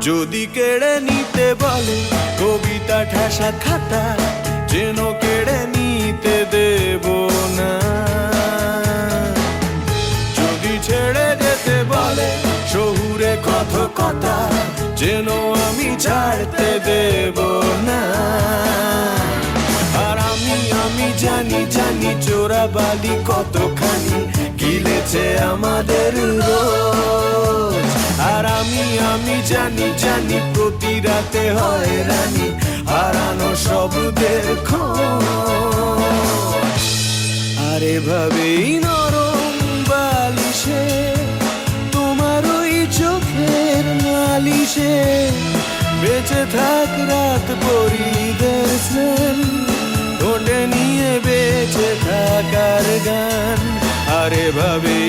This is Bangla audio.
যদি কেড়ে নিতে বলে কবিতা ঠাসা খাতা, যেন কেড়ে নিতে দেব না। যদি ছেড়ে যেতে বলে শহুরে কথকতা, যেন আমি ছাড়তে দেব না। আর আমি জানি জানি চোরাবালি কতখানি গিলেছে আমাদের রোজ। আর আমি জানি জানি প্রতি রাতে হয় রানী হারানো শব্দের খোঁজ। আর এভাবেই নরম বালিশে তোমার ওই চোখের নালিশে বেঁচে থাক রাত পরিদের স্নান, ওটে নিয়ে বেঁচে থাকার গান। আর এভাবেই